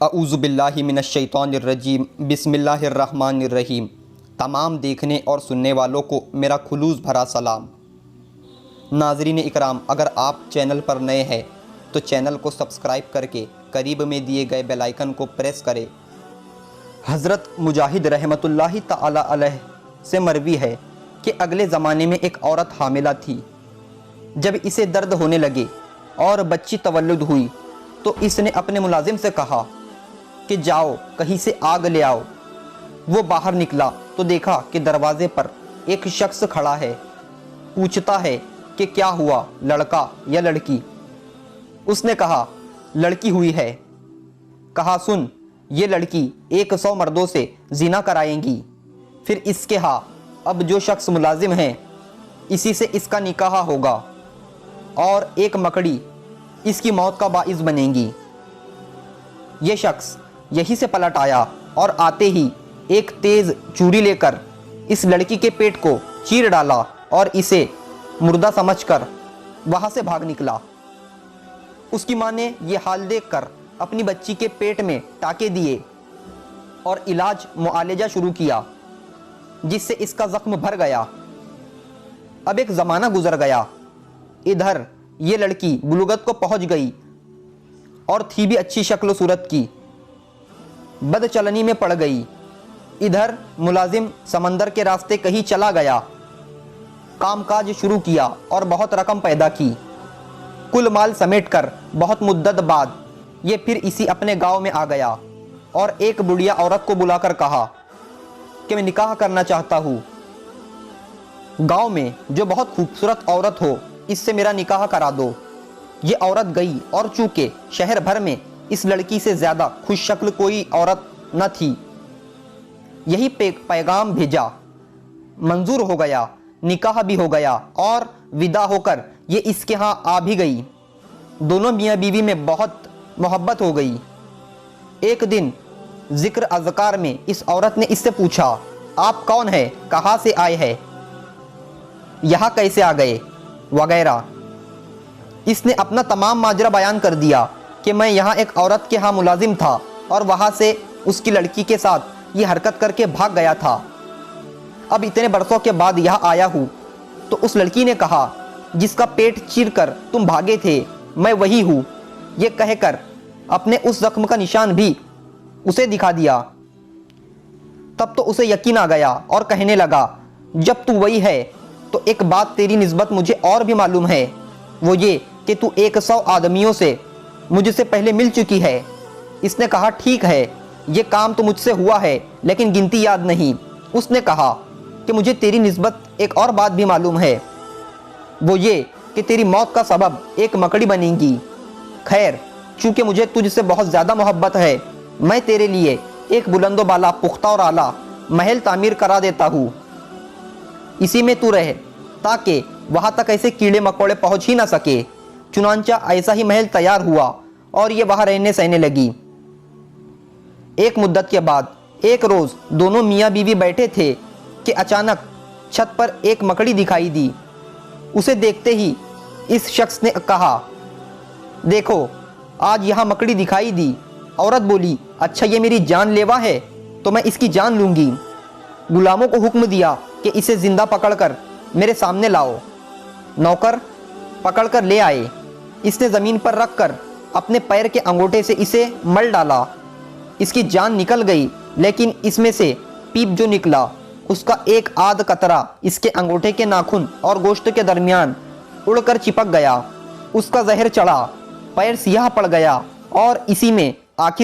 اعوذ باللہ من الشیطان الرجیم بسم اللہ الرحمن الرحیم۔ تمام دیکھنے اور سننے والوں کو میرا خلوص بھرا سلام۔ ناظرین اکرام، اگر آپ چینل پر نئے ہیں تو چینل کو سبسکرائب کر کے قریب میں دیے گئے بیل آئیکن کو پریس کریں۔ حضرت مجاہد رحمۃ اللہ تعالی علیہ سے مروی ہے کہ اگلے زمانے میں ایک عورت حاملہ تھی۔ جب اسے درد ہونے لگے اور بچی تولد ہوئی تو اس نے اپنے ملازم سے کہا کہ جاؤ کہیں سے آگ لے آؤ۔ وہ باہر نکلا تو دیکھا کہ دروازے پر ایک شخص کھڑا ہے۔ پوچھتا ہے کہ کیا ہوا، لڑکا یا لڑکی؟ اس نے کہا لڑکی ہوئی ہے۔ کہا سن، یہ لڑکی 100 مردوں سے زنا کرائیں گی، پھر اس کے ہاں اب جو شخص ملازم ہیں اسی سے اس کا نکاح ہوگا اور ایک مکڑی اس کی موت کا باعث بنے گی۔ یہ شخص یہی سے پلٹ آیا اور آتے ہی ایک تیز چوری لے کر اس لڑکی کے پیٹ کو چیر ڈالا اور اسے مردہ سمجھ کر وہاں سے بھاگ نکلا۔ اس کی ماں نے یہ حال دیکھ کر اپنی بچی کے پیٹ میں ٹانکے دیے اور علاج معالجہ شروع کیا، جس سے اس کا زخم بھر گیا۔ اب ایک زمانہ گزر گیا۔ ادھر یہ لڑکی بلوغت کو پہنچ گئی اور تھی بھی اچھی شکل و صورت کی، بد چلنی میں پڑ گئی۔ ادھر ملازم سمندر کے راستے کہیں چلا گیا، کام کاج شروع کیا اور بہت رقم پیدا کی۔ کل مال سمیٹ کر بہت مدت بعد یہ پھر اسی اپنے گاؤں میں آ گیا اور ایک بڑھیا عورت کو بلا کر کہا کہ میں نکاح کرنا چاہتا ہوں۔ گاؤں میں جو بہت خوبصورت عورت ہو اس سے میرا نکاح کرا دو۔ یہ عورت گئی اور چونکہ شہر بھر میں اس لڑکی سے زیادہ خوش شکل کوئی عورت نہ تھی، یہی پیغام بھیجا۔ منظور ہو گیا، نکاح بھی ہو گیا اور ودا ہو کر یہ اس کے ہاں آ بھی گئی۔ دونوں میاں بیوی میں بہت محبت ہو گئی۔ ایک دن ذکر اذکار میں اس عورت نے اس سے پوچھا، آپ کون ہیں، کہاں سے آئے ہیں، یہاں کیسے آ گئے وغیرہ۔ اس نے اپنا تمام ماجرا بیان کر دیا کہ میں یہاں ایک عورت کے ہاں ملازم تھا اور وہاں سے اس کی لڑکی کے ساتھ یہ حرکت کر کے بھاگ گیا تھا۔ اب اتنے برسوں کے بعد یہاں آیا ہوں۔ تو اس لڑکی نے کہا جس کا پیٹ چیر کر تم بھاگے تھے میں وہی ہوں۔ یہ کہہ کر اپنے اس زخم کا نشان بھی اسے دکھا دیا۔ تب تو اسے یقین آ گیا اور کہنے لگا جب تو وہی ہے تو ایک بات تیری نسبت مجھے اور بھی معلوم ہے، وہ یہ کہ تو 100 آدمیوں سے مجھ سے پہلے مل چکی ہے۔ اس نے کہا ٹھیک ہے، یہ کام تو مجھ سے ہوا ہے لیکن گنتی یاد نہیں۔ اس نے کہا کہ مجھے تیری نسبت ایک اور بات بھی معلوم ہے، وہ یہ کہ تیری موت کا سبب ایک مکڑی بنے گی۔ خیر، چونکہ مجھے تجھ سے بہت زیادہ محبت ہے، میں تیرے لیے ایک بلند و بالا پختہ اور اعلیٰ محل تعمیر کرا دیتا ہوں، اسی میں تو رہ تاکہ وہاں تک ایسے کیڑے مکوڑے پہنچ ہی نہ سکے۔ چنانچہ ایسا ہی محل تیار ہوا اور یہ وہاں رہنے سہنے لگی۔ ایک مدت کے بعد ایک روز دونوں میاں بیوی بیٹھے تھے کہ اچانک چھت پر ایک مکڑی دکھائی دی۔ اسے دیکھتے ہی اس شخص نے کہا دیکھو آج یہاں مکڑی دکھائی دی۔ عورت بولی اچھا یہ میری جان لیوا ہے تو میں اس کی جان لوں گی۔ غلاموں کو حکم دیا کہ اسے زندہ پکڑ کر میرے سامنے لاؤ۔ نوکر پکڑ کر لے آئے۔ اس نے زمین پر رکھ کر اپنے پیر کے انگوٹھے سے اسے مل ڈالا۔ اس کی جان نکل گئی لیکن اس میں سے پیپ جو نکلا اس کا ایک آدھ قطرہ اس کے انگوٹھے کے ناخن اور گوشت کے درمیان اڑ کر چپک گیا۔ اس کا زہر چڑھا، پیر سیاہ پڑ گیا اور اسی میں آخر